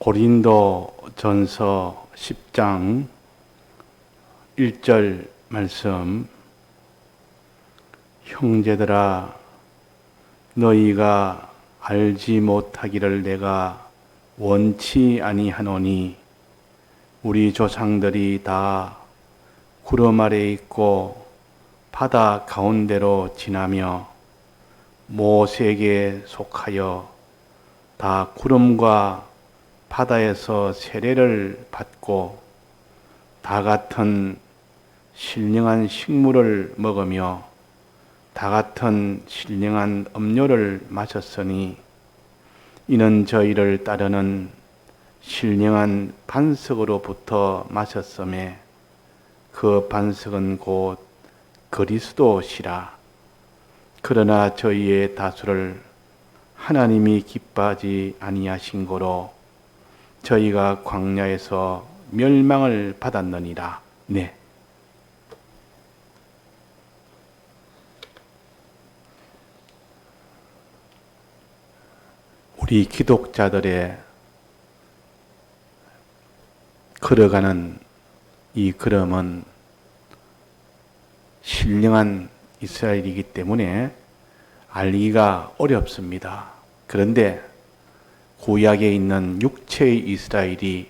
고린도전서 10장 1절 말씀. 형제들아, 너희가 알지 못하기를 내가 원치 아니하노니 우리 조상들이 다 구름 아래 있고 바다 가운데로 지나며 모세에게 속하여 다 구름과 바다에서 세례를 받고 다 같은 신령한 식물을 먹으며 다 같은 신령한 음료를 마셨으니 이는 저희를 따르는 신령한 반석으로부터 마셨음에 그 반석은 곧 그리스도시라. 그러나 저희의 다수를 하나님이 기뻐하지 아니하신 고로 저희가 광야에서 멸망을 받았느니라. 네. 우리 기독자들의 걸어가는 이 걸음은 신령한 이스라엘이기 때문에 알기가 어렵습니다. 그런데 구약에 있는 육체의 이스라엘이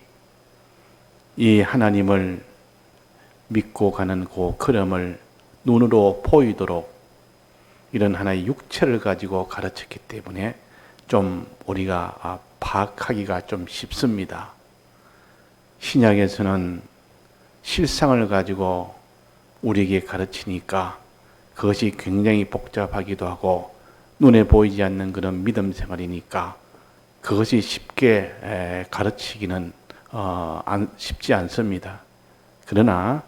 이 하나님을 믿고 가는 그 걸음을 눈으로 보이도록 이런 하나의 육체를 가지고 가르쳤기 때문에 좀 우리가 파악하기가 좀 쉽습니다. 신약에서는 실상을 가지고 우리에게 가르치니까 그것이 굉장히 복잡하기도 하고 눈에 보이지 않는 그런 믿음 생활이니까 그것이 쉽게 가르치기는 쉽지 않습니다. 그러나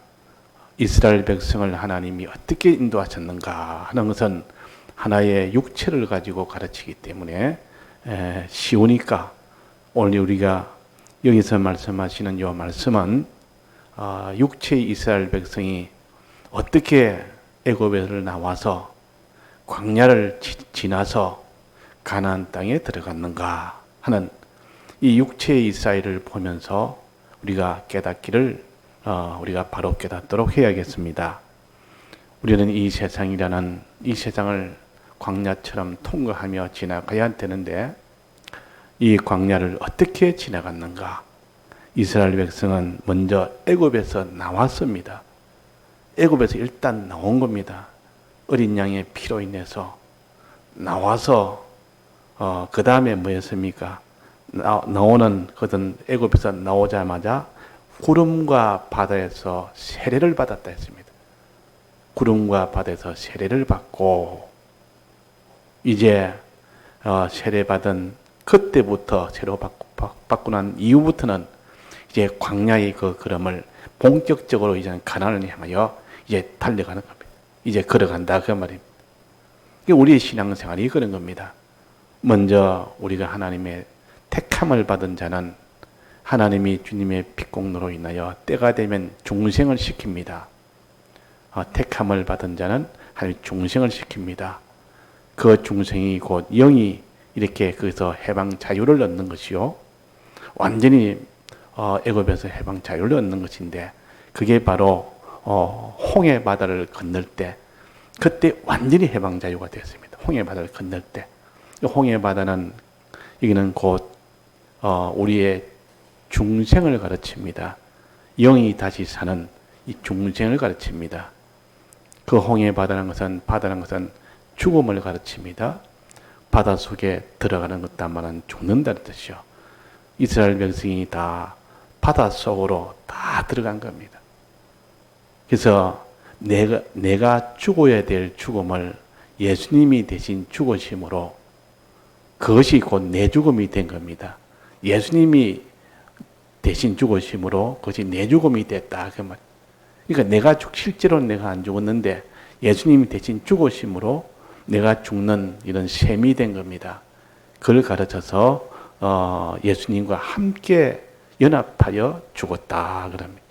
이스라엘 백성을 하나님이 어떻게 인도하셨는가 하는 것은 하나의 육체를 가지고 가르치기 때문에 쉬우니까 오늘 우리가 여기서 말씀하시는 이 말씀은 육체의 이스라엘 백성이 어떻게 애굽에서 나와서 광야를 지나서 가나안 땅에 들어갔는가 하는 이 육체의 이스라엘을 보면서 우리가 깨닫기를 우리가 바로 깨닫도록 해야겠습니다. 우리는 이 세상이라는 이 세상을 광야처럼 통과하며 지나가야 되는데 이 광야를 어떻게 지나갔는가? 이스라엘 백성은 먼저 애굽에서 나왔습니다. 애굽에서 일단 나온 겁니다. 어린 양의 피로 인해서 나와서 그 다음에 뭐였습니까? 나오는 그것은 애굽에서 나오자마자 구름과 바다에서 세례를 받았다 했습니다. 구름과 바다에서 세례를 받고 이제 세례받은 그때부터 세례 받고 난 이후부터는 이제 광야의 그 걸음을 본격적으로 이제 가나안을 향하여 이제 달려가는 겁니다. 이제 걸어간다 그 말입니다. 우리의 신앙생활이 그런 겁니다. 먼저 우리가 하나님의 택함을 받은 자는 하나님이 주님의 빛공로로 인하여 때가 되면 중생을 시킵니다. 택함을 받은 자는 하나님 중생을 시킵니다. 그 중생이 곧 영이 이렇게 거기서 해방 자유를 얻는 것이요. 완전히 애굽에서 해방 자유를 얻는 것인데 그게 바로 홍해 바다를 건널 때 그때 완전히 해방 자유가 되었습니다. 홍해 바다를 건널 때. 홍해 바다는 여기는 곧 우리의 중생을 가르칩니다. 영이 다시 사는 이 중생을 가르칩니다. 그 홍해 바다라는 것은 죽음을 가르칩니다. 바다 속에 들어가는 것 다만은 죽는다는 뜻이요. 이스라엘 백성이 다 바다 속으로 다 들어간 겁니다. 그래서 내가 죽어야 될 죽음을 예수님이 대신 죽으심으로 그것이 곧 내 죽음이 된 겁니다. 예수님이 대신 죽으심으로 그것이 내 죽음이 됐다 그 말. 그러니까 실제로 내가 안 죽었는데 예수님이 대신 죽으심으로 내가 죽는 이런 셈이 된 겁니다. 그걸 가르쳐서 예수님과 함께 연합하여 죽었다 그럽니다.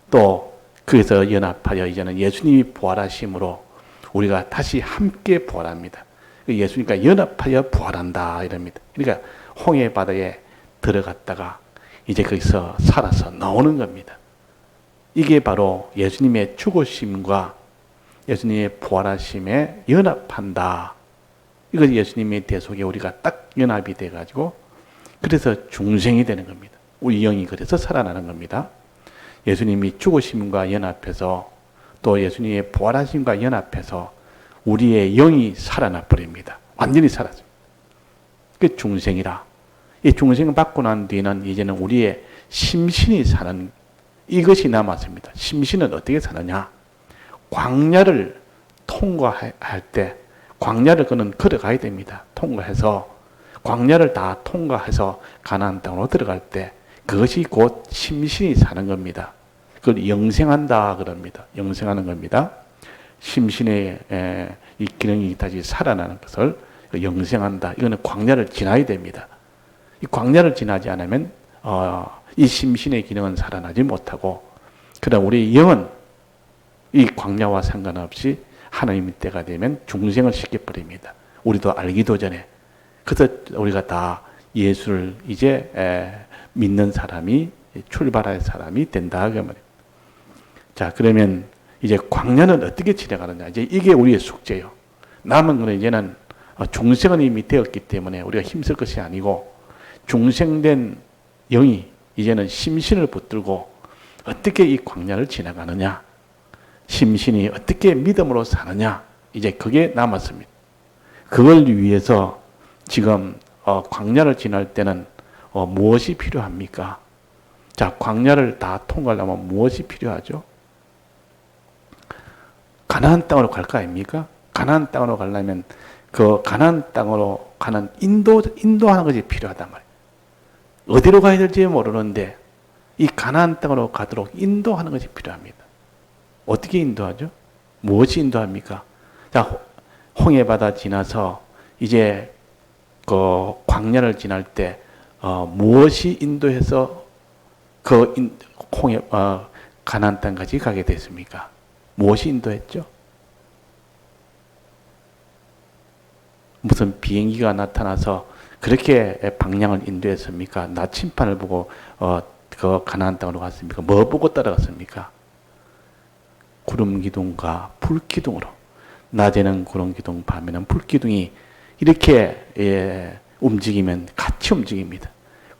또 그래서 연합하여 이제는 예수님이 부활하심으로 우리가 다시 함께 부활합니다. 예수님과 연합하여 부활한다 이럽니다. 그러니까 홍해 바다에 들어갔다가 이제 거기서 살아서 나오는 겁니다. 이게 바로 예수님의 죽으심과 예수님의 부활하심에 연합한다. 이것이 예수님의 대속에 우리가 딱 연합이 돼가지고 그래서 중생이 되는 겁니다. 우리 영이 그래서 살아나는 겁니다. 예수님이 죽으심과 연합해서 또 예수님의 부활하심과 연합해서 우리의 영이 살아나 버립니다. 완전히 사라집니다. 그 중생이라. 이 중생을 받고 난 뒤에는 이제는 우리의 심신이 사는 이것이 남았습니다. 심신은 어떻게 사느냐? 광야를 통과할 때 광야를 그는 걸어가야 됩니다. 통과해서 광야를 다 통과해서 가나안 땅으로 들어갈 때 그것이 곧 심신이 사는 겁니다. 그걸 영생한다 그럽니다. 영생하는 겁니다. 심신의 이 기능이 다시 살아나는 것을 영생한다. 이거는 광야를 지나야 됩니다. 이 광야를 지나지 않으면 이 심신의 기능은 살아나지 못하고 그러나 우리 영은 이 광야와 상관없이 하나님의 때가 되면 중생을 시켜버립니다. 우리도 알기도 전에. 그래서 우리가 다 예수를 이제 믿는 사람이 출발할 사람이 된다 그 말입니다. 자, 그러면 이제 광야는 어떻게 지나가느냐? 이제 이게 우리의 숙제예요. 남은 거는 이제는 중생은 이미 되었기 때문에 우리가 힘쓸 것이 아니고 중생된 영이 이제는 심신을 붙들고 어떻게 이 광야를 지나가느냐? 심신이 어떻게 믿음으로 사느냐? 이제 그게 남았습니다. 그걸 위해서 지금 광야를 지날 때는 무엇이 필요합니까? 자, 광야를 다 통과하려면 무엇이 필요하죠? 가나안 땅으로 갈 거 아닙니까? 가나안 땅으로 가려면 그 가나안 땅으로 가는 인도하는 것이 필요하단 말이에요. 어디로 가야 될지 모르는데 이 가나안 땅으로 가도록 인도하는 것이 필요합니다. 어떻게 인도하죠? 무엇이 인도합니까? 자, 홍해바다 지나서 이제 그 광야를 지날 때 무엇이 인도해서 그 가나안 땅까지 가게 됐습니까? 무엇이 인도했죠? 무슨 비행기가 나타나서 그렇게 방향을 인도했습니까? 나침판을 보고 그 가나안 땅으로 갔습니까? 뭐 보고 따라갔습니까? 구름 기둥과 불 기둥으로. 낮에는 구름 기둥, 밤에는 불 기둥이 이렇게 움직이면 같이 움직입니다.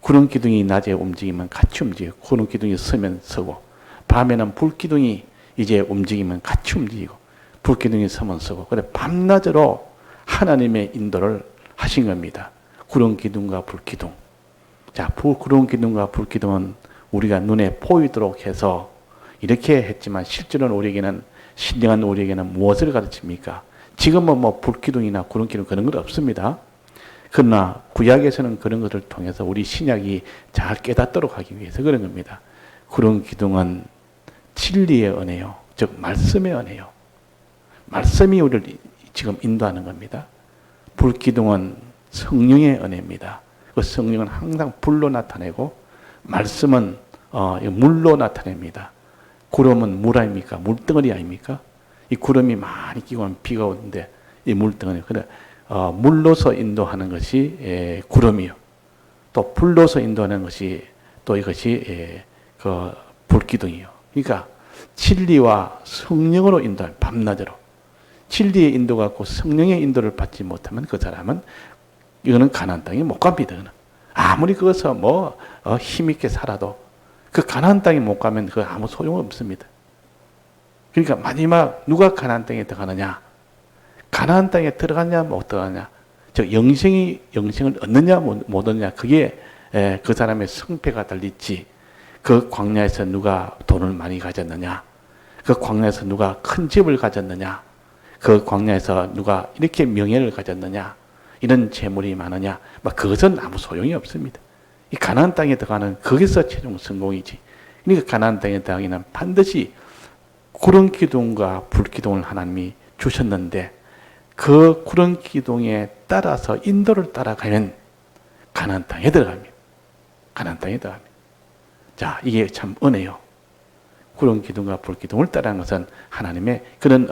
구름 기둥이 낮에 움직이면 같이 움직이고 구름 기둥이 서면 서고 밤에는 불 기둥이 이제 움직이면 같이 움직이고 불 기둥이 서면 서고 그래 밤낮으로 하나님의 인도를 하신 겁니다. 구름 기둥과 불 기둥. 자, 구름 기둥과 불 기둥은 우리가 눈에 보이도록 해서 이렇게 했지만 실제로는 우리에게는 신령한 우리에게는 무엇을 가르칩니까? 지금은 뭐 불기둥이나 구름기둥 그런 건 없습니다. 그러나 구약에서는 그런 것을 통해서 우리 신약이 잘 깨닫도록 하기 위해서 그런 겁니다. 구름기둥은 진리의 은혜요. 즉 말씀의 은혜요. 말씀이 우리를 지금 인도하는 겁니다. 불기둥은 성령의 은혜입니다. 그 성령은 항상 불로 나타내고 말씀은 물로 나타냅니다. 구름은 물 아닙니까? 물덩어리 아닙니까? 이 구름이 많이 끼고 하면 비가 오는데 이 물덩어리. 그래 물로서 인도하는 것이 구름이요. 또 불로서 인도하는 것이 또 이것이 그 불기둥이요. 그러니까 진리와 성령으로 인도하는 밤낮으로. 진리의 인도가 없고 성령의 인도를 받지 못하면 그 사람은 이거는 가나안 땅에 못 갑니다. 아무리 그것서 뭐 힘있게 살아도 그 가나안 땅에 못 가면 그 아무 소용 없습니다. 그러니까 마지막 누가 가나안 땅에 들어가느냐? 가나안 땅에 들어가냐 못 들어가냐? 즉 영생을 얻느냐 못 얻느냐? 그게 그 사람의 성패가 달리지. 그 광야에서 누가 돈을 많이 가졌느냐? 그 광야에서 누가 큰 집을 가졌느냐? 그 광야에서 누가 이렇게 명예를 가졌느냐? 이런 재물이 많으냐? 막 그것은 아무 소용이 없습니다. 이 가나안 땅에 들어가는 거기서 최종 성공이지. 그러니까 가나안 땅에 들어가기는 반드시 구름 기둥과 불 기둥을 하나님이 주셨는데 그 구름 기둥에 따라서 인도를 따라가면 가나안 땅에 들어갑니다. 가나안 땅에 들어갑니다. 자, 이게 참 은혜요. 구름 기둥과 불 기둥을 따라간 것은 하나님의 그런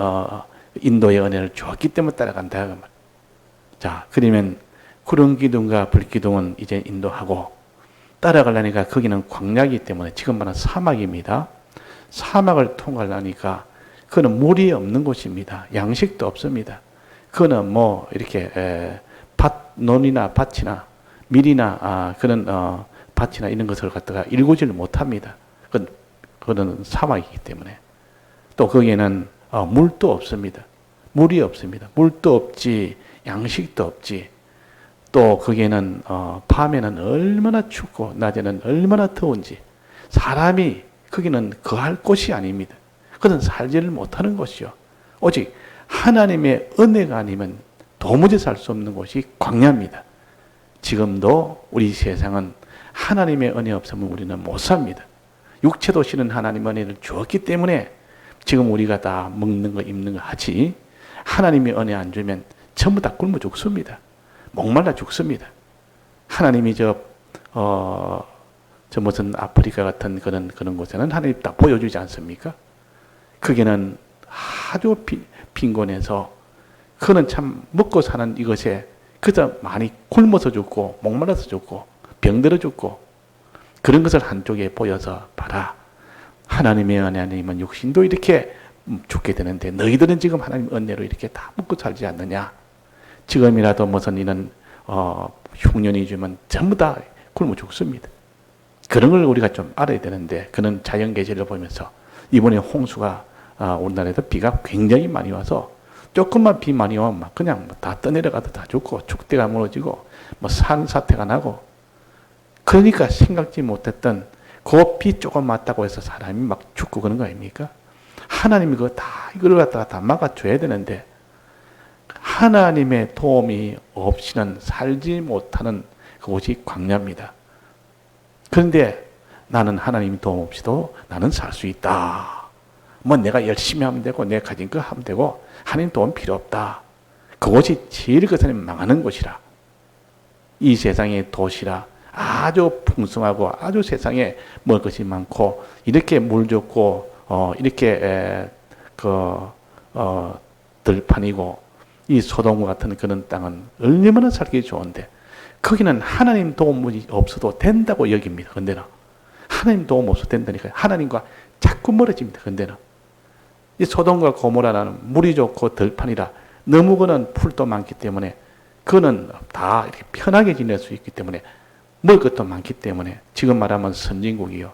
인도의 은혜를 주었기 때문에 따라간다. 자, 그러면 구름 기둥과 불 기둥은 이제 인도하고 따라가려니까 거기는 광야이기 때문에 지금 말하는 사막입니다. 사막을 통과하려니까 그는 물이 없는 곳입니다. 양식도 없습니다. 그는 뭐 이렇게 논이나 밭이나 밀이나 그런 밭이나 이런 것을 갖다가 일구지를 못합니다. 그는 사막이기 때문에. 또 거기에는 물도 없습니다. 물이 없습니다. 물도 없지, 양식도 없지. 또 거기에는 밤에는 얼마나 춥고 낮에는 얼마나 더운지 사람이 거기는 거할 곳이 아닙니다. 그는 살지를 못하는 곳이요. 오직 하나님의 은혜가 아니면 도무지 살 수 없는 곳이 광야입니다. 지금도 우리 세상은 하나님의 은혜 없으면 우리는 못 삽니다. 육체도 싫은 하나님의 은혜를 주었기 때문에 지금 우리가 다 먹는 거 입는 거 하지, 하나님의 은혜 안 주면 전부 다 굶어 죽습니다. 목말라 죽습니다. 하나님이 저 무슨 아프리카 같은 그런 곳에는 하나님 딱 보여주지 않습니까? 거기는 아주 빈곤해서 그는 참 먹고 사는 이것에 그저 많이 굶어서 죽고 목말라서 죽고 병들어 죽고 그런 것을 한쪽에 보여서 봐라. 하나님의 은혜 아니면 육신도 이렇게 죽게 되는데 너희들은 지금 하나님 은혜로 이렇게 다 먹고 살지 않느냐. 지금이라도 무슨 이런 흉년이 주면 전부 다 굶어 죽습니다. 그런 걸 우리가 좀 알아야 되는데 그는 자연계절을 보면서 이번에 홍수가 우리나라에도 비가 굉장히 많이 와서 조금만 비 많이 오면 막 그냥 다 떠내려가도 다 죽고 축대가 무너지고 뭐 산사태가 나고 그러니까 생각지 못했던 그 비 조금 맞다고 해서 사람이 막 죽고 그런 거 아닙니까? 하나님이 그거 다 이걸 갖다가 다 막아줘야 되는데 하나님의 도움이 없이는 살지 못하는 그곳이 광야입니다. 그런데 나는 하나님 도움 없이도 나는 살 수 있다. 뭐 내가 열심히 하면 되고 내가 가진 거 하면 되고 하나님 도움 필요 없다. 그곳이 제일 그사람이 망하는 곳이라. 이 세상의 도시라 아주 풍성하고 아주 세상에 먹을 것이 많고 이렇게 물 좋고 이렇게 들판이고 이 소돔과 같은 그런 땅은 얼마나 살기 좋은데 거기는 하나님 도움이 없어도 된다고 여깁니다. 근데는 하나님 도움 없어도 된다니까요. 하나님과 자꾸 멀어집니다. 근데는 이 소돔과 고모라는 물이 좋고 들판이라 너무 그는 풀도 많기 때문에 그는 다 이렇게 편하게 지낼 수 있기 때문에 먹을 것도 많기 때문에 지금 말하면 선진국이요.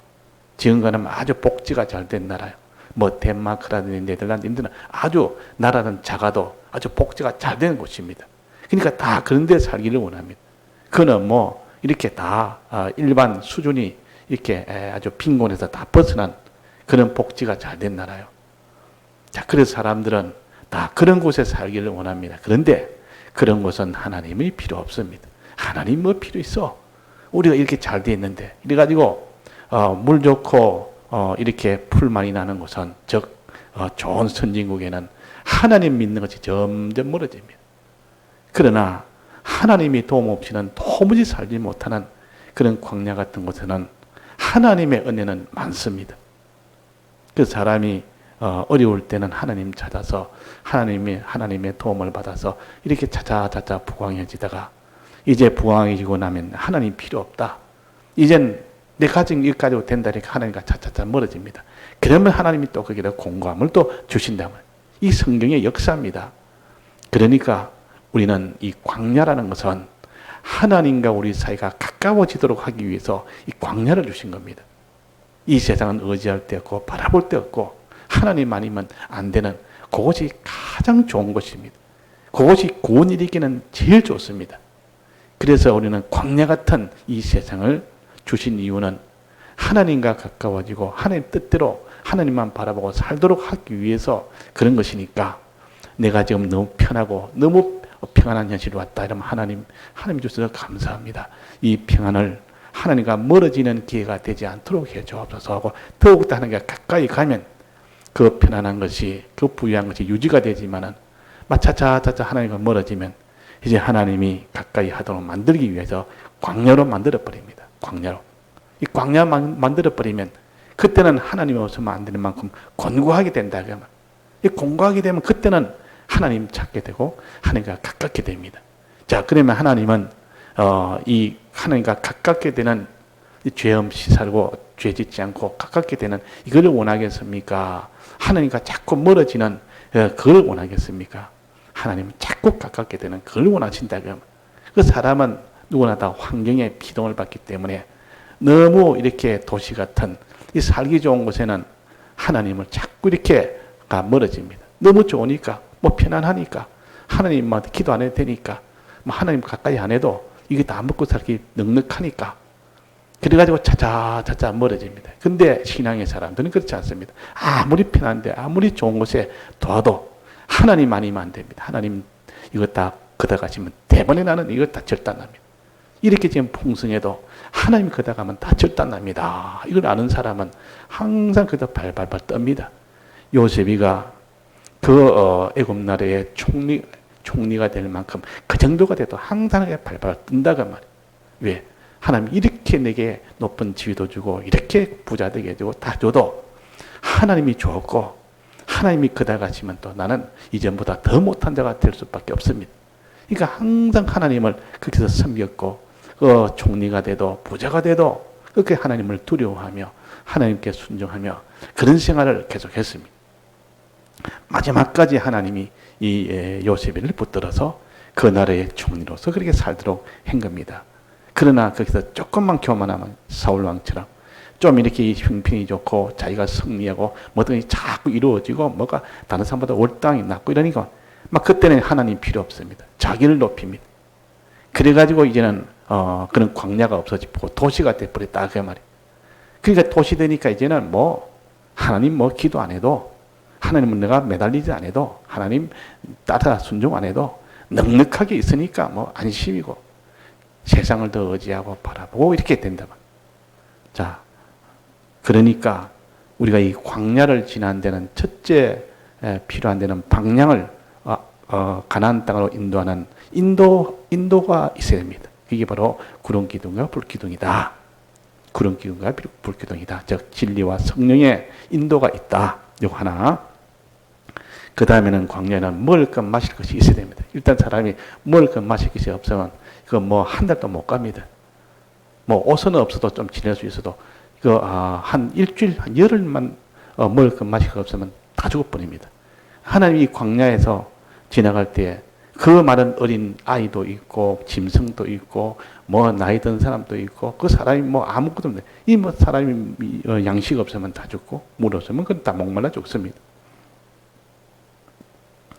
지금과는 아주 복지가 잘 된 나라요. 뭐 덴마크라든지 네덜란드 인들은 아주 나라는 작아도 아주 복지가 잘 되는 곳입니다. 그러니까 다 그런 데 살기를 원합니다. 그는 뭐 이렇게 다 일반 수준이 이렇게 아주 빈곤해서 다 벗어난 그런 복지가 잘 된 나라요. 자, 그래서 사람들은 다 그런 곳에 살기를 원합니다. 그런데 그런 곳은 하나님이 필요 없습니다. 하나님 뭐 필요 있어? 우리가 이렇게 잘 돼 있는데 이래가지고 물 좋고 이렇게 풀 많이 나는 곳은 즉 좋은 선진국에는 하나님 믿는 것이 점점 멀어집니다. 그러나 하나님이 도움 없이는 도무지 살지 못하는 그런 광야 같은 곳에는 하나님의 은혜는 많습니다. 그 사람이 어려울 때는 하나님 찾아서 하나님의 도움을 받아서 이렇게 차차차차 부강해지다가 이제 부강해지고 나면 하나님 필요 없다. 이젠 내 가진 일 가지고 된다니까 하나님과 차차차 멀어집니다. 그러면 하나님이 또 거기다 공감을 또 주신다면 이 성경의 역사입니다. 그러니까 우리는 이 광야라는 것은 하나님과 우리 사이가 가까워지도록 하기 위해서 이 광야를 주신 겁니다. 이 세상은 의지할 데 없고 바라볼 데 없고 하나님 아니면 안 되는 그것이 가장 좋은 것입니다. 그것이 구원 이루기는 제일 좋습니다. 그래서 우리는 광야 같은 이 세상을 주신 이유는 하나님과 가까워지고 하나님 뜻대로 하나님만 바라보고 살도록 하기 위해서 그런 것이니까 내가 지금 너무 편하고 너무 평안한 현실이 왔다 이러면 하나님 주셔서 감사합니다. 이 평안을 하나님과 멀어지는 기회가 되지 않도록 해주옵소서 하고 더욱더 하나님과 가까이 가면 그 편안한 것이 그 부유한 것이 유지가 되지만은 차차차차 하나님과 멀어지면 이제 하나님이 가까이 하도록 만들기 위해서 광야로 만들어 버립니다. 광야로. 이 광야 만들어 버리면 그때는 하나님 없으면 안 되는 만큼 곤고하게 된다. 이 곤고하게 되면 그때는 하나님 찾게 되고 하나님과 가깝게 됩니다. 자, 그러면 하나님은 이 하나님과 가깝게 되는 죄 없이 살고 죄 짓지 않고 가깝게 되는 이걸 원하겠습니까? 하나님과 자꾸 멀어지는 그걸 원하겠습니까? 하나님은 자꾸 가깝게 되는 그걸 원하신다면 그 사람은 누구나 다 환경에 피동을 받기 때문에 너무 이렇게 도시 같은 이 살기 좋은 곳에는 하나님을 자꾸 이렇게 멀어집니다. 너무 좋으니까 뭐 편안하니까 하나님한테 기도 안 해도 되니까 뭐 하나님 가까이 안 해도 이게 다 먹고 살기 넉넉하니까 그래가지고 차차 멀어집니다. 근데 신앙의 사람들은 그렇지 않습니다. 아무리 편한데 아무리 좋은 곳에 둬도 하나님 아니면 안 됩니다. 하나님 이거 다 걷어가시면 대번에 나는 이거 다 절단납니다. 이렇게 지금 풍성해도 하나님 걷어가면 다 절단납니다. 이걸 아는 사람은 항상 그다 발발발 떱니다. 요셉이가 그 애굽 나라의 총리가 될 만큼 그 정도가 돼도 항상 발발 뜬다고 말이에요. 왜? 하나님 이렇게 내게 높은 지위도 주고 이렇게 부자 되게 해주고 다 줘도 하나님이 좋고 하나님이 그다가시면 또 나는 이전보다 더 못한 자가 될 수밖에 없습니다. 그러니까 항상 하나님을 그렇게 섬겼고 총리가 돼도 부자가 돼도 그렇게 하나님을 두려워하며 하나님께 순종하며 그런 생활을 계속했습니다. 마지막까지 하나님이 이 요셉을 붙들어서 그 나라의 총리로서 그렇게 살도록 한 겁니다. 그러나 거기서 조금만 교만하면 사울 왕처럼 좀 이렇게 형편이 좋고 자기가 승리하고 뭐든지 자꾸 이루어지고 뭐가 다른 사람보다 월당이 낮고 이러니까 막 그때는 하나님 필요 없습니다. 자기를 높입니다. 그래가지고 이제는 그런 광야가 없어지고 도시가 돼버렸다 그 말이에요. 그러니까 도시 되니까 이제는 뭐 하나님 뭐 기도 안 해도 하나님은 내가 매달리지 안 해도 하나님 따라 순종 안 해도 넉넉하게 있으니까 뭐 안심이고 세상을 더 의지하고 바라보고 이렇게 된다. 자, 그러니까 우리가 이 광야를 지난 데는 첫째 필요한 데는 방향을 가나안 땅으로 인도하는 인도가 있어야 됩니다. 이게 바로 구름 기둥과 불 기둥이다. 구름 기둥과 불 기둥이다. 즉 진리와 성령의 인도가 있다. 이거 하나. 그 다음에는 광야는 먹을 것 마실 것이 있어야 됩니다. 일단 사람이 먹을 것 마실 것이 없으면 이거 뭐 한 달도 못 갑니다. 뭐 옷은 없어도 좀 지낼 수 있어도 이거 한 일주일, 한 열흘만 먹을 것 마실 것 없으면 다 죽어버립니다. 하나님이 이 광야에서 지나갈 때 그 많은 어린 아이도 있고 짐승도 있고 뭐 나이 든 사람도 있고 그 사람이 뭐 아무것도 없는데 이 뭐 사람이 양식 없으면 다 죽고 물 없으면 그건 다 목말라 죽습니다.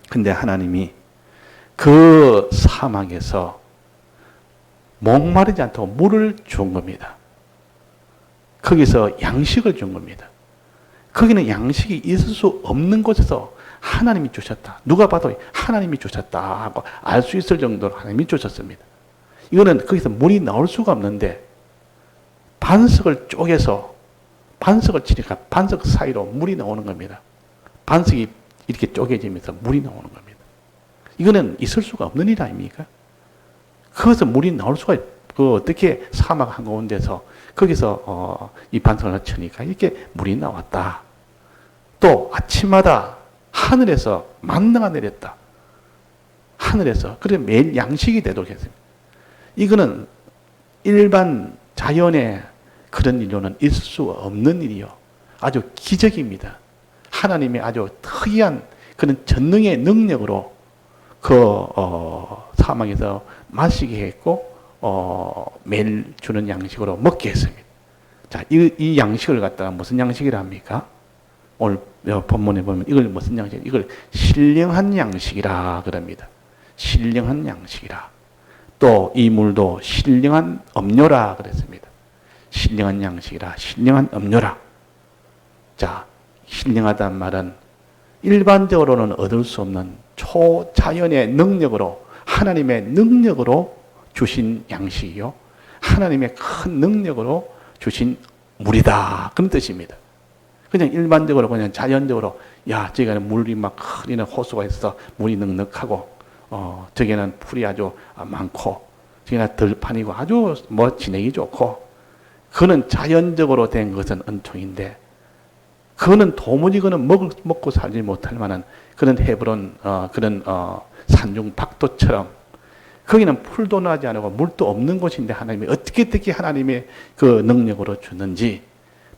근데 하나님이 그 사막에서 목마르지 않도록 물을 준 겁니다. 거기서 양식을 준 겁니다. 거기는 양식이 있을 수 없는 곳에서 하나님이 주셨다. 누가 봐도 하나님이 주셨다 하고 알 수 있을 정도로 하나님이 주셨습니다. 이거는 거기서 물이 나올 수가 없는데 반석을 쪼개서 반석을 치니까 반석 사이로 물이 나오는 겁니다. 반석이 이렇게 쪼개지면서 물이 나오는 겁니다. 이거는 있을 수가 없는 일 아닙니까? 거기서 물이 나올 수가 어떻게 사막 한가운데서 거기서 이 반석을 치니까 이렇게 물이 나왔다. 또 아침마다 하늘에서 만나가 내렸다. 하늘에서. 그래 매일 양식이 되도록 했습니다. 이거는 일반 자연의 그런 일로는 있을 수 없는 일이요. 아주 기적입니다. 하나님의 아주 특이한 그런 전능의 능력으로 그 사막에서 마시게 했고 매일 주는 양식으로 먹게 했습니다. 자, 이 양식을 갖다가 무슨 양식이라 합니까? 오늘 본문에 보면 이걸 무슨 양식? 이걸 신령한 양식이라 그럽니다. 신령한 양식이라. 또 이 물도 신령한 음료라 그랬습니다. 신령한 양식이라, 신령한 음료라. 자, 신령하다는 말은 일반적으로는 얻을 수 없는 초자연의 능력으로 하나님의 능력으로 주신 양식이요. 하나님의 큰 능력으로 주신 물이다. 그런 뜻입니다. 그냥 일반적으로 그냥 자연적으로 저기는 물이 막 흐리는 호수가 있어서 물이 넉넉하고 저기는 풀이 아주 많고 저기는 들판이고 아주 뭐 지내기 좋고 그거는 자연적으로 된 것은 은총인데 그거는 도무지 그는 먹고 살지 못할 만한 그런 헤브론 그런 산중 박도처럼 거기는 풀도 나지 않고 물도 없는 곳인데 하나님이 어떻게 하나님의 그 능력으로 주는지,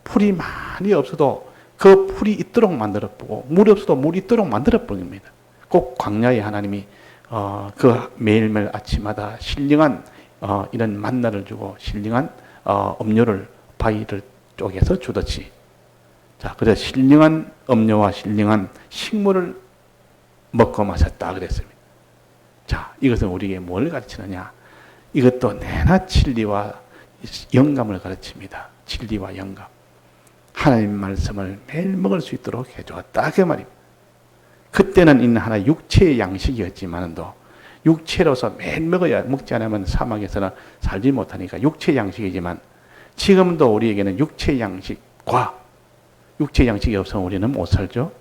풀이 많이 없어도 그 풀이 있도록 만들어 보고 물이 없어도 물이 있도록 만들어 버립니다. 꼭 광야에 하나님이 그 매일매일 아침마다 신령한 이런 만나를 주고 신령한 음료를 바위를 쪼개서 주듯이, 자, 그래서 신령한 음료와 신령한 식물을 먹고 마셨다 그랬습니다. 자, 이것은 우리에게 뭘 가르치느냐? 이것도 내나 진리와 영감을 가르칩니다. 진리와 영감. 하나님 말씀을 매일 먹을 수 있도록 해주었다 그 말입니다. 그때는 있는 하나 육체의 양식이었지만도 육체로서 매일 먹지 않으면 사막에서는 살지 못하니까 육체의 양식이지만, 지금도 우리에게는 육체의 양식과 육체의 양식이 없으면 우리는 못 살죠.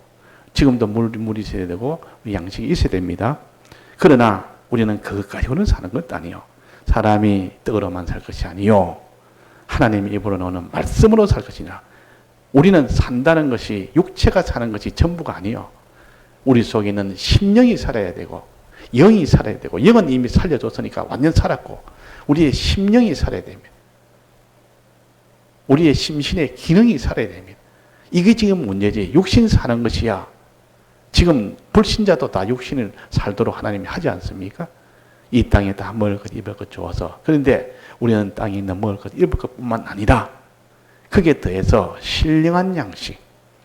지금도 물이 있어야 되고 양식이 있어야 됩니다. 그러나 우리는 그것까지는 사는 것도 아니요. 사람이 떡으로만 살 것이 아니요. 하나님 입으로 나오는 말씀으로 살 것이냐. 우리는 산다는 것이 육체가 사는 것이 전부가 아니요. 우리 속에 있는 심령이 살아야 되고 영이 살아야 되고, 영은 이미 살려줬으니까 완전 살았고 우리의 심령이 살아야 됩니다. 우리의 심신의 기능이 살아야 됩니다. 이게 지금 문제지. 육신 사는 것이야. 지금 불신자도 다 육신을 살도록 하나님이 하지 않습니까? 이 땅에 다 먹을 것 입을 것 주어서. 그런데 우리는 땅에 있는 먹을 것 입을 것뿐만 아니라 그게 더해서 신령한 양식,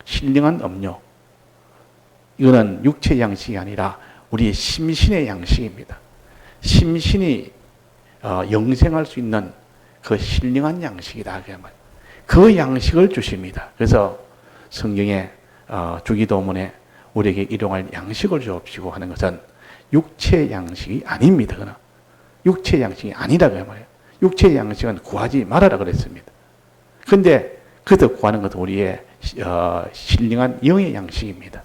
신령한 음료, 이거는 육체 양식이 아니라 우리의 심신의 양식입니다. 심신이 영생할 수 있는 그 신령한 양식이다. 그 양식을 주십니다. 그래서 성경에 주기도문에 우리에게 일용할 양식을 주옵시고 하는 것은 육체 양식이 아닙니다. 그러나 육체 양식이 아니라 그 말이에요. 육체 양식은 구하지 말아라 그랬습니다. 그런데 그것을 구하는 것은 우리의 신령한 영의 양식입니다.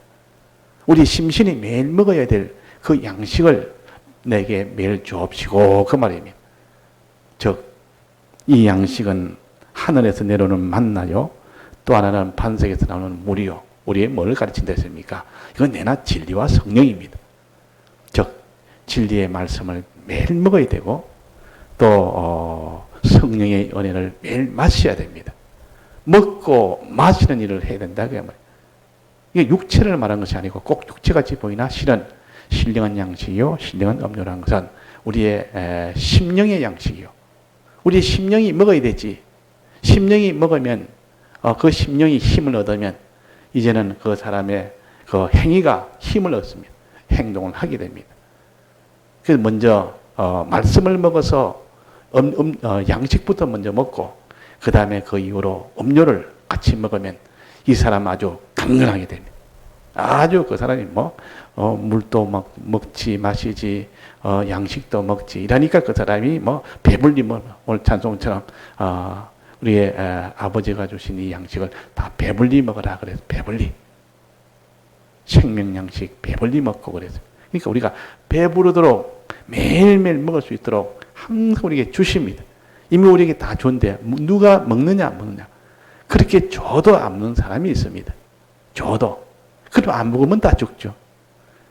우리 심신이 매일 먹어야 될 그 양식을 내게 매일 주옵시고 그 말입니다. 즉, 이 양식은 하늘에서 내려오는 만나요. 또 하나는 반석에서 나오는 물이요. 우리의 뭘 가르친다 했습니까? 이건 내나 진리와 성령입니다. 즉, 진리의 말씀을 매일 먹어야 되고 또 성령의 은혜를 매일 마셔야 됩니다. 먹고 마시는 일을 해야 된다 그 말이에요. 이게 육체를 말한 것이 아니고 꼭 육체같이 보이나 실은 신령한 양식이요 신령한 음료라는 것은 우리의 심령의 양식이요. 우리 심령이 먹어야 되지. 심령이 먹으면 그 심령이 힘을 얻으면 이제는 그 사람의 그 행위가 힘을 얻습니다. 행동을 하게 됩니다. 그래서 먼저 말씀을 먹어서 양식부터 먼저 먹고 그 다음에 그 이후로 음료를 같이 먹으면 이 사람 아주 강건하게 됩니다. 아주 그 사람이 물도 먹지 마시지 양식도 먹지 이러니까 그 사람이 배불리 오늘 찬송처럼 우리의 아버지가 주신 이 양식을 다 배불리 먹으라 그래서 배불리 생명 양식 배불리 먹고 그래서, 그러니까 우리가 배부르도록 매일매일 먹을 수 있도록 항상 우리에게 주십니다. 이미 우리에게 다 좋은데 누가 먹느냐 안 먹느냐. 그렇게 줘도 안 먹는 사람이 있습니다. 줘도. 그럼 안 먹으면 다 죽죠.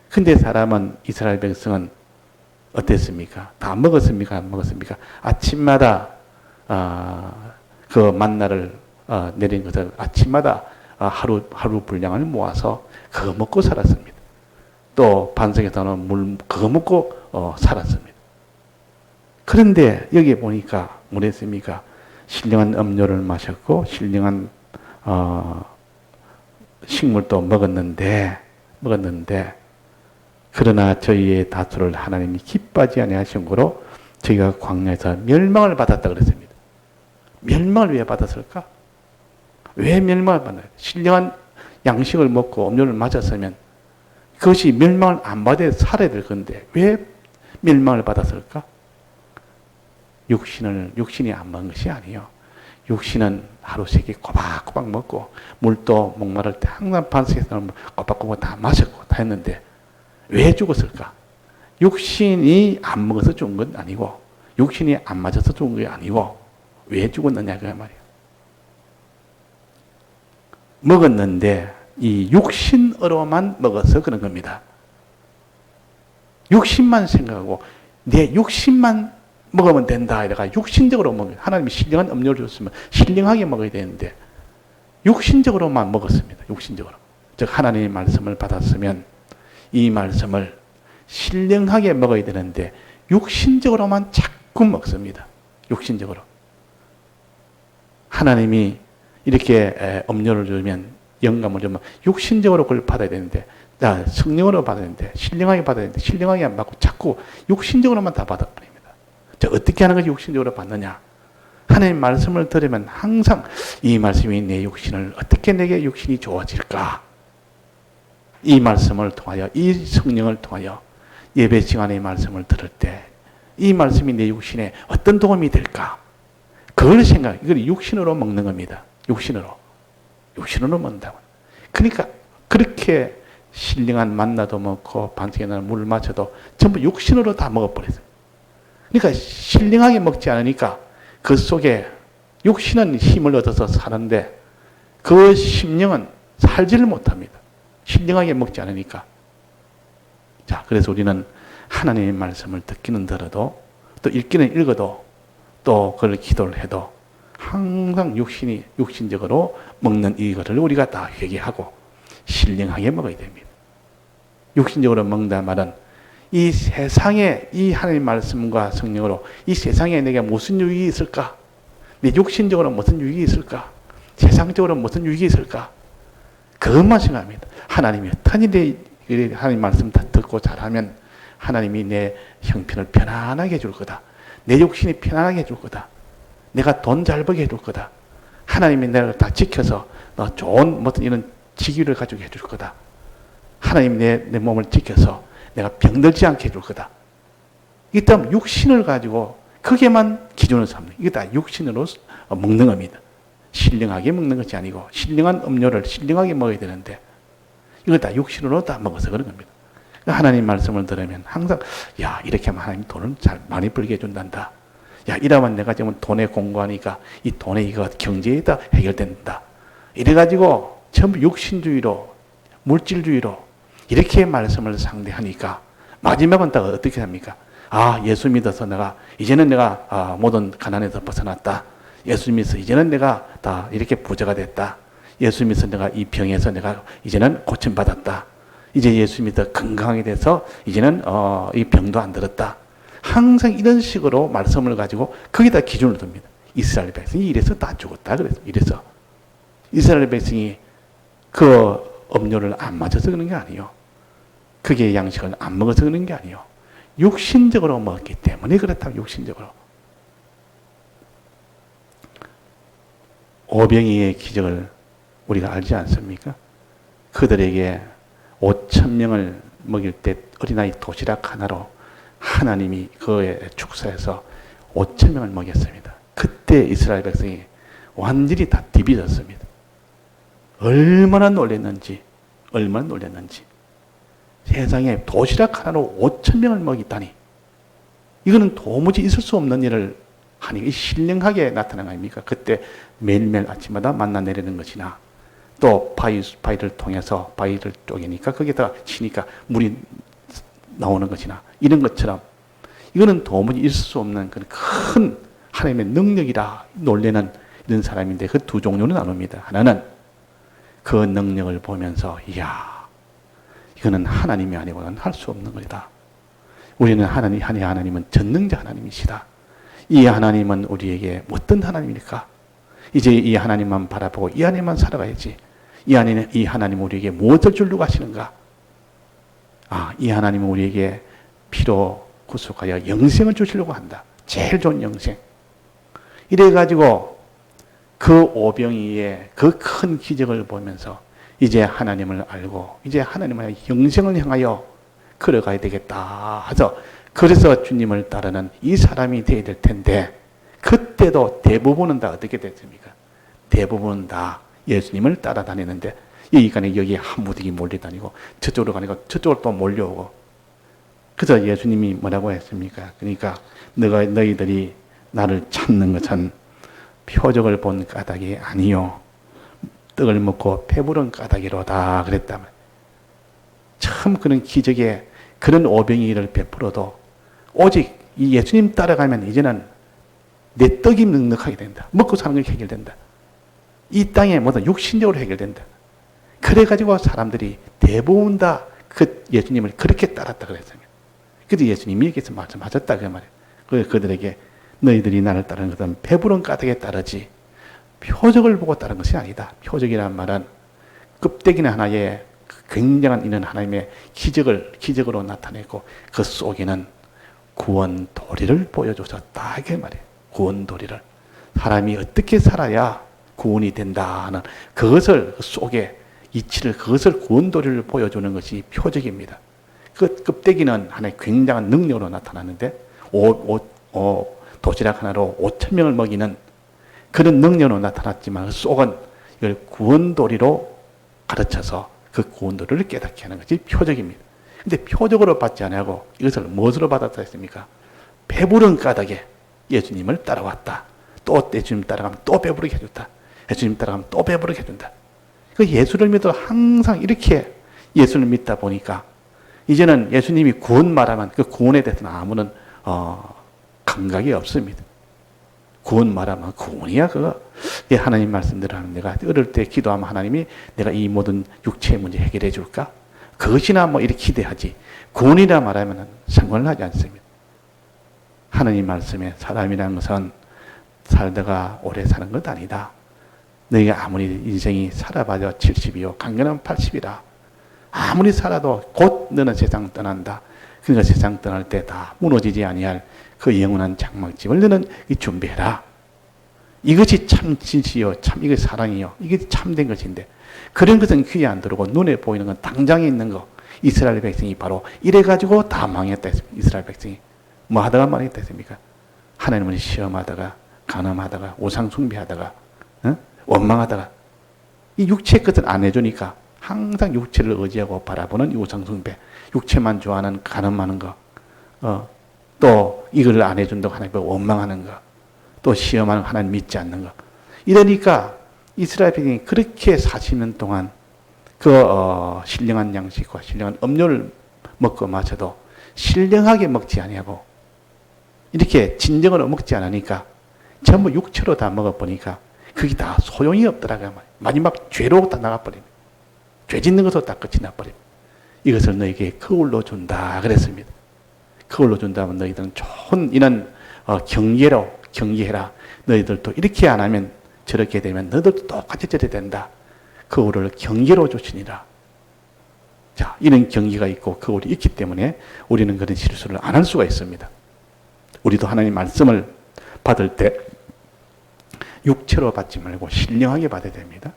근데 사람은, 이스라엘 백성은 어땠습니까? 다 먹었습니까? 안 먹었습니까? 아침마다 그 만나를 내린 것을 아침마다 하루 분량을 모아서 그거 먹고 살았습니다. 또 반석에서 나오는 물 그거 먹고 살았습니다. 그런데 여기 보니까 뭐랬습니까? 신령한 음료를 마셨고 신령한 식물도 먹었는데 그러나 저희의 다투를 하나님이 기뻐하지 아니하신 거로 저희가 광야에서 멸망을 받았다 그랬습니다. 멸망을 왜 받았을까? 왜 멸망을 받나요? 신령한 양식을 먹고 음료를 마셨으면 그것이 멸망을 안 받아 살아야 될 건데 왜 멸망을 받았을까? 육신이 안 먹은 것이 아니에요. 육신은 하루 세 끼 꼬박꼬박 먹고 물도 목마를 때 항상 반석에서 꼬박꼬박 다 마셨고 다 했는데 왜 죽었을까? 육신이 안 먹어서 죽은 건 아니고 육신이 안 맞아서 죽은 게 아니고 왜 죽었느냐 그 말이에요. 먹었는데 이 육신으로만 먹어서 그런 겁니다. 육신만 생각하고 내 육신만 먹으면 된다. 이래가 육신적으로 먹어요. 하나님이 신령한 음료를 줬으면 신령하게 먹어야 되는데 육신적으로만 먹었습니다. 육신적으로. 즉 하나님의 말씀을 받았으면 이 말씀을 신령하게 먹어야 되는데 육신적으로만 자꾸 먹습니다. 육신적으로. 하나님이 이렇게 음료를 주면 영감을 주면 육신적으로 그걸 받아야 되는데 성령으로 받아야 되는데 신령하게 받아야 되는데 신령하게 안 받고 자꾸 육신적으로만 다 받아버립니다. 자, 어떻게 하는 것이 육신적으로 받느냐? 하나님 말씀을 들으면 항상 이 말씀이 내 육신을 어떻게 내게 육신이 좋아질까? 이 말씀을 통하여 이 성령을 통하여 예배 시간의 말씀을 들을 때 이 말씀이 내 육신에 어떤 도움이 될까? 그걸 이걸 육신으로 먹는 겁니다. 육신으로 먹는다고. 그러니까 그렇게 신령한 만나도 먹고 반석에 나는 물을 마셔도 전부 육신으로 다 먹어버렸어요. 그러니까 신령하게 먹지 않으니까 그 속에 육신은 힘을 얻어서 사는데 그 심령은 살지를 못합니다. 신령하게 먹지 않으니까. 자, 그래서 우리는 하나님의 말씀을 듣기는 들어도 또 읽기는 읽어도 또 그걸 기도를 해도 항상 육신적으로 먹는 이거를 우리가 다 회개하고 신령하게 먹어야 됩니다. 육신적으로 먹는다 말은 이 세상에 이 하나님의 말씀과 성령으로 이 세상에 내게 무슨 유익이 있을까? 내 육신적으로 무슨 유익이 있을까? 세상적으로 무슨 유익이 있을까? 그것만 생각합니다. 하나님이 어떤 일이 하나님 말씀 듣고 잘하면 하나님이 내 형편을 편안하게 해줄 거다. 내 육신이 편안하게 해줄 거다. 내가 돈 잘 벌게 해줄 거다. 하나님이 내가 다 지켜서 너 좋은 무슨 이런 직위를 가지고 해줄 거다. 하나님이 내 몸을 지켜서 내가 병들지 않게 해줄 거다. 이게 다 육신을 가지고 그게만 기준을 삼는. 이게 다 육신으로 먹는 겁니다. 신령하게 먹는 것이 아니고 신령한 음료를 신령하게 먹어야 되는데 이걸 다 육신으로 다 먹어서 그런 겁니다. 하나님 말씀을 들으면 항상 야 이렇게 하면 하나님 돈을 잘 많이 벌게 해준단다. 야 이러면 내가 지금 돈에 공부하니까 이 돈에 이거 경제에 다 해결된다. 이래가지고 전부 육신주의로 물질주의로 이렇게 말씀을 상대하니까 마지막은 다 어떻게 합니까? 아 예수 믿어서 이제는 내가 모든 가난에서 벗어났다. 예수 믿어서 이제는 내가 다 이렇게 부자가 됐다. 예수 믿어서 내가 이 병에서 내가 이제는 고침받았다. 이제 예수 믿어 건강하게 돼서 이제는 이 병도 안 들었다. 항상 이런 식으로 말씀을 가지고 거기다 기준을 둡니다. 이스라엘 백성이 이래서 다 죽었다. 이래서 이스라엘 백성이 그 음료를 안 맞아서 그런 게 아니에요. 그게 양식을 안 먹어서 그런 게 아니에요. 육신적으로 먹었기 때문에 그렇다고 육신적으로. 오병이의 기적을 우리가 알지 않습니까? 그들에게 5,000명을 먹일 때 어린아이 도시락 하나로 하나님이 그의 축사해서 5,000명을 먹였습니다. 그때 이스라엘 백성이 완전히 다 뒤비졌습니다. 얼마나 놀랐는지 세상에 도시락 하나로 5,000명을 먹이다니 이거는 도무지 있을 수 없는 일을 하니 신령하게 나타난 거 아닙니까? 그때 매일매일 아침마다 만나 내리는 것이나 또 바위를 통해서 바위를 쪼개니까 거기다가 치니까 물이 나오는 것이나 이런 것처럼 이거는 도무지 있을 수 없는 큰 하나님의 능력이라 놀래는 이런 사람인데 그 두 종류는 나눕니다. 하나는 그 능력을 보면서 이야 이거는 하나님이 아니고는 할 수 없는 것이다. 우리는 하나님은 전능자 하나님이시다. 이 하나님은 우리에게 어떤 하나님일까? 이제 이 하나님만 바라보고 이 하나님만 살아가야지. 이 하나님 우리에게 무엇을 주려고 하시는가? 이 하나님은 우리에게 피로 구속하여 영생을 주시려고 한다. 제일 좋은 영생. 이래가지고 그 오병이의 그 큰 기적을 보면서 이제 하나님을 알고 이제 하나님의 영생을 향하여 걸어가야 되겠다 해서 그래서 주님을 따르는 이 사람이 되어야 될 텐데 그때도 대부분은 다 어떻게 됐습니까? 대부분은 다 예수님을 따라다니는데 여기 한 무더기 몰려다니고 저쪽으로 가니까 저쪽으로 또 몰려오고 그래서 예수님이 뭐라고 했습니까? 그러니까 너희들이 나를 찾는 것은 표적을 본 까닭이 아니요 떡을 먹고 배부른 까닭이로다 그랬다면 참 그런 기적에 그런 오병이를 베풀어도 오직 이 예수님 따라가면 이제는 내 떡이 넉넉하게 된다. 먹고 사는 게 해결된다. 이 땅의 모든 육신적으로 해결된다. 그래가지고 사람들이 대부분 다 그 예수님을 그렇게 따랐다 그랬어요. 그래서 예수님이 여기서 말씀하셨다 그 말이에요. 그들에게 너희들이 나를 따르는 것은 배부른 까닭에 따르지 표적을 보고 따른 것이 아니다. 표적이라는 말은 껍데기는 하나의 굉장한 이런 하나님의 기적으로 나타내고 그 속에는 구원 도리를 보여주셨다. 이게 말이에요. 구원 도리를. 사람이 어떻게 살아야 구원이 된다 하는 그것을 그 속에 이치를 그것을 구원 도리를 보여주는 것이 표적입니다. 그 껍데기는 하나의 굉장한 능력으로 나타나는데 도시락 하나로 5천 명을 먹이는 그런 능력으로 나타났지만 그 속은 이걸 구원 도리로 가르쳐서 그 구원 도리를 깨닫게 하는 것이 표적입니다. 근데 표적으로 받지 아니하고 이것을 무엇으로 받았다 했습니까? 배부른 까닭에 예수님을 따라왔다. 또 예수님 따라가면 또 배부르게 해준다. 예수님 따라가면 또 배부르게 해준다. 그 예수를 믿어 항상 이렇게 예수를 믿다 보니까 이제는 예수님이 구원 말하면 그 구원에 대해서는 아무런 감각이 없습니다. 구원 말하면 구원이야 그거. 하나님 말씀대로 하는 내가 어릴 때 기도하면 하나님이 내가 이 모든 육체의 문제 해결해 줄까? 그것이나 뭐 이렇게 기대하지. 구원이라 말하면 상관을 하지 않습니다. 하나님 말씀에 사람이라는 것은 살다가 오래 사는 것 아니다. 너희가 아무리 인생이 살아봐도 70이요 강건하면 80이라. 아무리 살아도 곧 너는 세상 떠난다. 그러니까 세상 떠날 때 다 무너지지 아니할 그 영원한 장막집을 너는 준비해라. 이것이 참 진실이요 참 이게 사랑이요 이게 참된 것인데 그런 것은 귀에 안 들어오고 눈에 보이는 건 당장에 있는 거. 이스라엘 백성이 바로 이래가지고 다 망했다 했습니다. 이스라엘 백성이 뭐 하다가 망했다 했습니까? 하나님을 시험하다가 간음하다가 우상 숭배하다가 원망하다가 이 육체의 것은 안 해주니까 항상 육체를 의지하고 바라보는 우상 숭배, 육체만 좋아하는 간음하는 거, 또 이걸 안 해준다고 하나님을 원망하는 거, 또 시험하는 하나님 믿지 않는 거. 이러니까 이스라엘 백성이 그렇게 40년 동안 신령한 양식과 신령한 음료를 먹고 마셔도 신령하게 먹지 아니하고 이렇게 진정으로 먹지 않으니까 전부 육체로 다 먹어보니까 그게 다 소용이 없더라고요. 마지막 죄로 다 나가버립니다. 죄 짓는 것으로 다 끝이 나버립니다. 이것을 너에게 거울로 준다 그랬습니다. 거울로 준다면 너희들은 좋은 이런 경계해라. 너희들도 이렇게 안 하면 저렇게 되면 너희들도 똑같이 저렇게 된다. 거울을 경계로 주시니라. 자, 이런 경계가 있고 거울이 있기 때문에 우리는 그런 실수를 안 할 수가 있습니다. 우리도 하나님 말씀을 받을 때 육체로 받지 말고 신령하게 받아야 됩니다.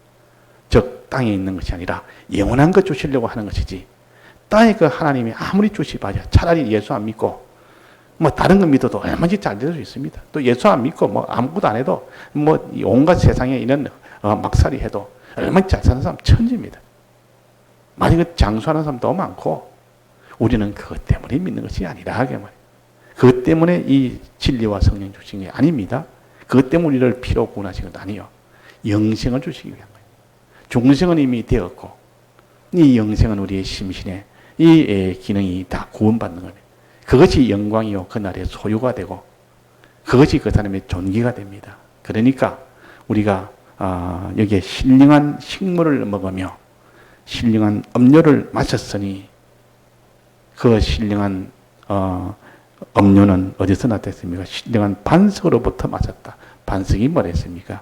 즉 땅에 있는 것이 아니라 영원한 것 주시려고 하는 것이지 땅에 그 하나님이 아무리 주시봐야 차라리 예수 안 믿고 뭐 다른 거 믿어도 얼마든지 잘 될 수 있습니다. 또 예수 안 믿고 뭐 아무것도 안 해도 뭐 온갖 세상에 있는 막살이 해도 얼마나 잘 사는 사람 천지입니다. 만약에 장수하는 사람도 많고 우리는 그것 때문에 믿는 것이 아니라 그것 때문에 이 진리와 성령 주신 게 아닙니다. 그것 때문에 우리를 피로 구원하신 것도 아니요. 영생을 주시기 위한 거예요. 중생은 이미 되었고 이 영생은 우리의 심신에 이 기능이 다 구원받는 겁니다. 그것이 영광이요 그날의 소유가 되고 그것이 그 사람의 존귀가 됩니다. 그러니까 우리가 여기에 신령한 식물을 먹으며 신령한 음료를 마셨으니 그 신령한 음료는 어디서 나타났습니까? 신령한 반석으로부터 마셨다. 반석이 뭐랬습니까?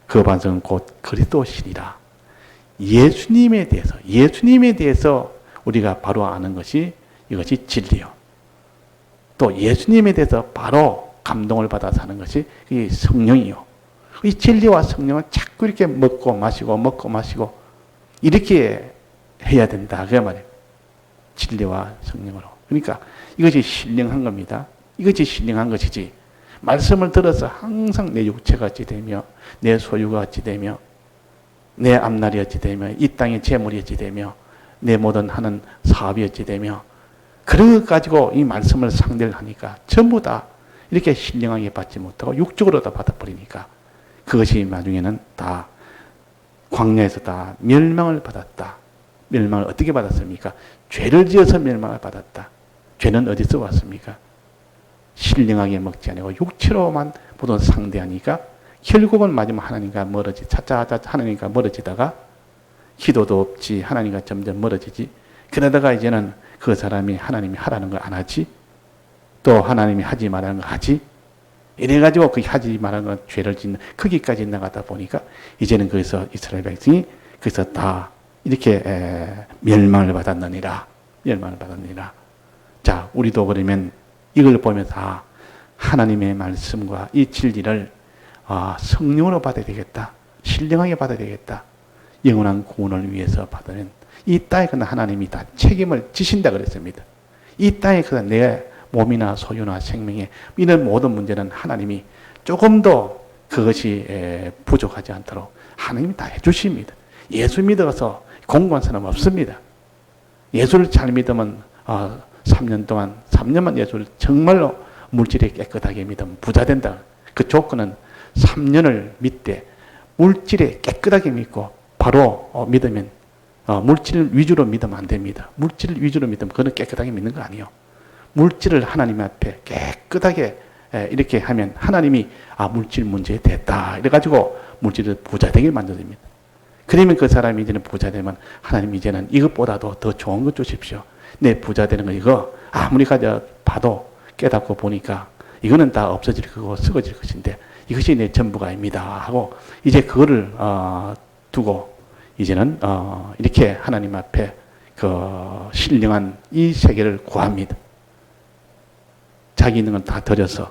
그 반석은 곧 그리스도시니라. 예수님에 대해서 우리가 바로 아는 것이 이것이 진리요. 또 예수님에 대해서 바로 감동을 받아 사는 것이 이 성령이요. 이 진리와 성령을 자꾸 이렇게 먹고 마시고 이렇게 해야 된다. 그 말이에요. 진리와 성령으로. 그러니까 이것이 신령한 겁니다. 이것이 신령한 것이지. 말씀을 들어서 항상 내 육체가 어찌 되며 내 소유가 어찌 되며 내 앞날이 어찌 되며 이 땅의 재물이 어찌 되며 내 모든 하는 사업이 어찌 되며 그런 것 가지고 이 말씀을 상대를 하니까 전부 다 이렇게 신령하게 받지 못하고 육적으로 다 받아버리니까 그것이 나중에는 다 광야에서 다 멸망을 받았다. 멸망을 어떻게 받았습니까? 죄를 지어서 멸망을 받았다. 죄는 어디서 왔습니까? 신령하게 먹지 아니고 육체로만 모든 상대하니까 결국은 마지막 하나님과 차차 하나님과 멀어지다가 기도도 없지 하나님과 점점 멀어지지. 그러다가 이제는 그 사람이 하나님이 하라는 걸 안 하지. 또 하나님이 하지 말라는 걸 하지. 이래가지고 그 하지 말라는 건 죄를 짓는 거기까지 나가다 보니까 이제는 거기서 이스라엘 백성이 거기서 다 이렇게 멸망을 받았느니라. 멸망을 받았느니라. 자, 우리도 그러면 이걸 보면서 하나님의 말씀과 이 진리를 성령으로 받아야 되겠다. 신령하게 받아야 되겠다. 영원한 구원을 위해서 받으면 이 땅에 그냥 하나님이 다 책임을 지신다 그랬습니다. 이 땅에 그냥 내 몸이나 소유나 생명에 이런 모든 문제는 하나님이 조금 더 그것이 부족하지 않도록 하나님이 다 해주십니다. 예수 믿어서 공부한 사람 없습니다. 예수를 잘 믿으면 3년만 예수를 정말로 물질이 깨끗하게 믿으면 부자 된다. 그 조건은 3년을 믿되 물질에 깨끗하게 믿고 바로 믿으면 물질 위주로 믿으면 안 됩니다. 물질 위주로 믿으면 그건 깨끗하게 믿는 거 아니에요. 물질을 하나님 앞에 깨끗하게 이렇게 하면 하나님이 물질 문제에 됐다. 이래가지고 물질을 부자 되게 만들어줍니다. 그러면 그 사람이 이제는 부자 되면 하나님 이제는 이것보다도 더 좋은 것 주십시오. 내 부자 되는 거 이거 아무리 가져 봐도 깨닫고 보니까 이거는 다 없어질 거고 썩어질 것인데 이것이 내 전부가 아닙니다 하고 이제 그거를 두고 이제는 이렇게 하나님 앞에 그 신령한 이 세계를 구합니다. 자기 있는 건 다 드려서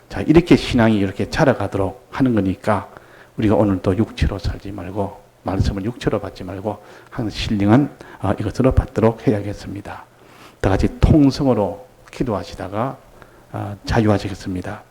자 이렇게 신앙이 이렇게 자라가도록 하는 거니까 우리가 오늘도 육체로 살지 말고 말씀을 육체로 받지 말고 항상 신령한 이것으로 받도록 해야겠습니다. 다 같이 통성으로 기도하시다가 자유하시겠습니다.